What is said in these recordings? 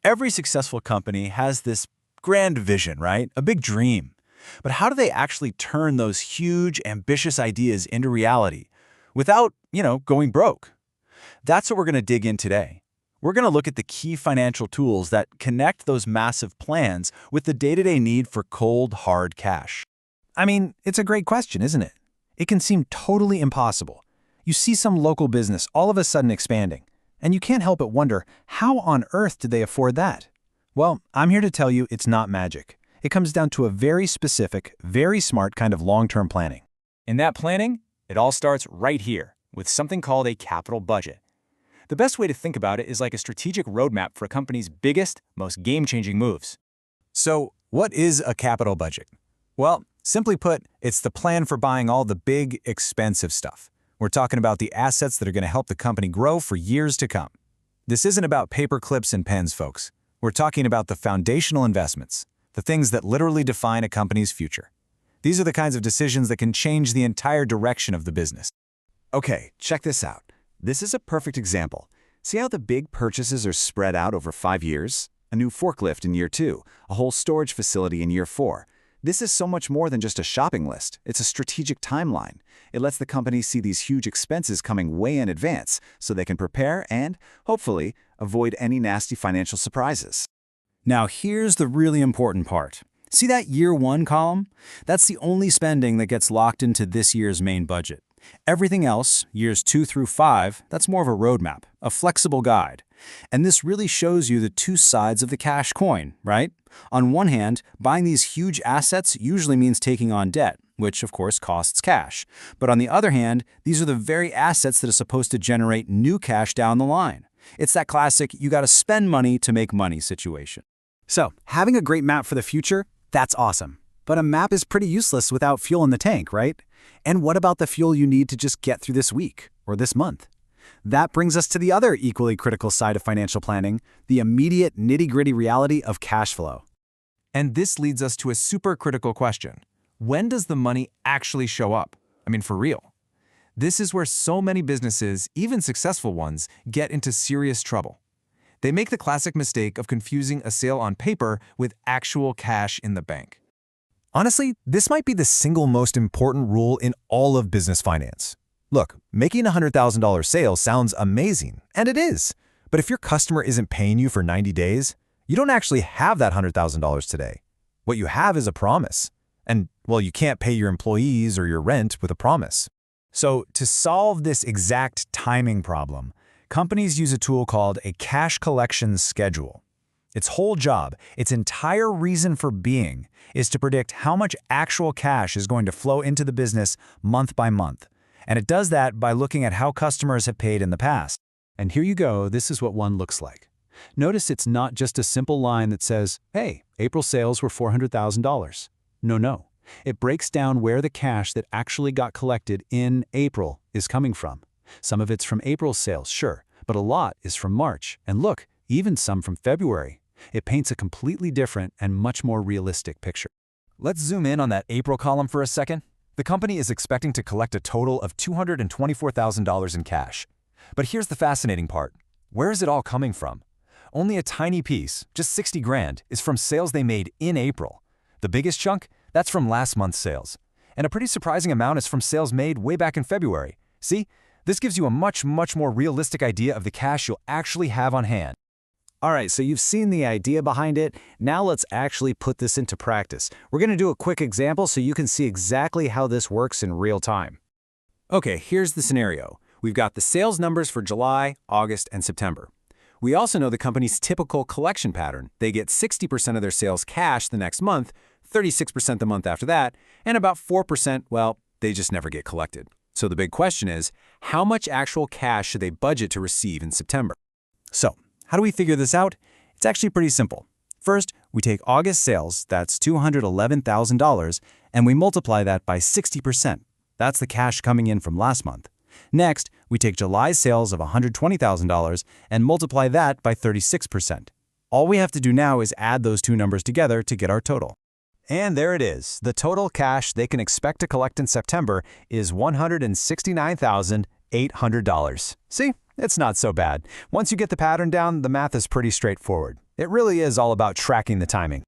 Every successful company has this grand vision, right? A big dream. But how do they actually turn those huge, ambitious ideas into reality without, going broke? That's what we're going to dig in today. We're going to look at the key financial tools that connect those massive plans with the day-to-day need for cold, hard cash. I mean, it's a great question, isn't it? It can seem totally impossible. You see some local business all of a sudden expanding, and you can't help but wonder, how on earth did they afford that? Well, I'm here to tell you it's not magic. It comes down to a very specific, very smart kind of long-term planning. In that planning, it all starts right here with something called a capital budget. The best way to think about it is like a strategic roadmap for a company's biggest, most game-changing moves. So, what is a capital budget? Well, simply put, it's the plan for buying all the big, expensive stuff. We're talking about the assets that are going to help the company grow for years to come. This isn't about paper clips and pens, folks. We're talking about the foundational investments, the things that literally define a company's future. These are the kinds of decisions that can change the entire direction of the business. Okay, check this out. This is a perfect example. See how the big purchases are spread out over 5 years? A new forklift in year 2, a whole storage facility in year 4. This is so much more than just a shopping list. It's a strategic timeline. It lets the company see these huge expenses coming way in advance so they can prepare and, hopefully, avoid any nasty financial surprises. Now, here's the really important part. See that year 1 column? That's the only spending that gets locked into this year's main budget. Everything else, years 2 through 5, that's more of a roadmap, a flexible guide. And this really shows you the two sides of the cash coin, right? On one hand, buying these huge assets usually means taking on debt, which of course costs cash. But on the other hand, these are the very assets that are supposed to generate new cash down the line. It's that classic, you gotta spend money to make money situation. So, having a great map for the future, that's awesome. But a map is pretty useless without fuel in the tank, right? And what about the fuel you need to just get through this week or this month? That brings us to the other equally critical side of financial planning, the immediate nitty-gritty reality of cash flow. And this leads us to a super critical question. When does the money actually show up? I mean, for real. This is where so many businesses, even successful ones, get into serious trouble. They make the classic mistake of confusing a sale on paper with actual cash in the bank. Honestly, this might be the single most important rule in all of business finance. Look, making a $100,000 sale sounds amazing, and it is. But if your customer isn't paying you for 90 days, you don't actually have that $100,000 today. What you have is a promise. And, well, you can't pay your employees or your rent with a promise. So, to solve this exact timing problem, companies use a tool called a cash collection schedule. Its whole job, its entire reason for being, is to predict how much actual cash is going to flow into the business month by month. And it does that by looking at how customers have paid in the past. And here you go, this is what one looks like. Notice it's not just a simple line that says, hey, April sales were $400,000. No. It breaks down where the cash that actually got collected in April is coming from. Some of it's from April's sales, sure, but a lot is from March. And look, even some from February. It paints a completely different and much more realistic picture. Let's zoom in on that April column for a second. The company is expecting to collect a total of $224,000 in cash. But here's the fascinating part. Where is it all coming from? Only a tiny piece, just 60 grand, is from sales they made in April. The biggest chunk? That's from last month's sales. And a pretty surprising amount is from sales made way back in February. See? This gives you a much more realistic idea of the cash you'll actually have on hand. All right, so you've seen the idea behind it. Now let's actually put this into practice. We're going to do a quick example so you can see exactly how this works in real time. Okay, here's the scenario. We've got the sales numbers for July, August, and September. We also know the company's typical collection pattern. They get 60% of their sales cash the next month, 36% the month after that, and about 4%, well, they just never get collected. So the big question is, how much actual cash should they budget to receive in September? So, how do we figure this out? It's actually pretty simple. First, we take August sales, that's $211,000, and we multiply that by 60%. That's the cash coming in from last month. Next, we take July's sales of $120,000 and multiply that by 36%. All we have to do now is add those two numbers together to get our total. And there it is. The total cash they can expect to collect in September is $169,800. See? It's not so bad. Once you get the pattern down, the math is pretty straightforward. It really is all about tracking the timing.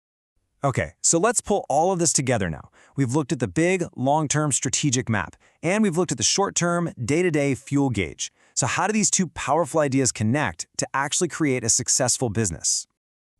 Okay, so let's pull all of this together now. We've looked at the big, long-term strategic map, and we've looked at the short-term, day-to-day fuel gauge. So how do these two powerful ideas connect to actually create a successful business?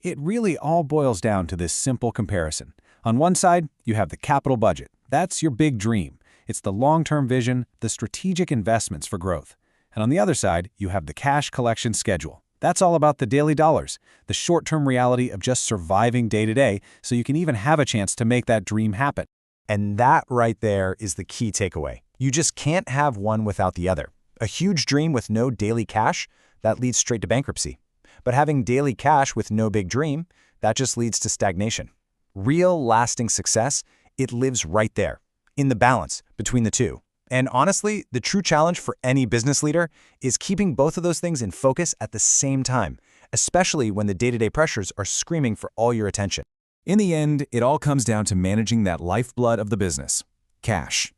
It really all boils down to this simple comparison. On one side, you have the capital budget. That's your big dream. It's the long-term vision, the strategic investments for growth. And on the other side, you have the cash collection schedule. That's all about the daily dollars, the short-term reality of just surviving day to day so you can even have a chance to make that dream happen. And that right there is the key takeaway. You just can't have one without the other. A huge dream with no daily cash, that leads straight to bankruptcy. But having daily cash with no big dream, that just leads to stagnation. Real, lasting success, it lives right there, in the balance between the two. And honestly, the true challenge for any business leader is keeping both of those things in focus at the same time, especially when the day-to-day pressures are screaming for all your attention. In the end, it all comes down to managing that lifeblood of the business, cash.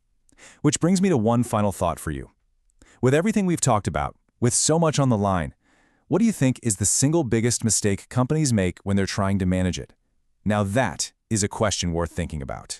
Which brings me to one final thought for you. With everything we've talked about, with so much on the line, what do you think is the single biggest mistake companies make when they're trying to manage it? Now that is a question worth thinking about.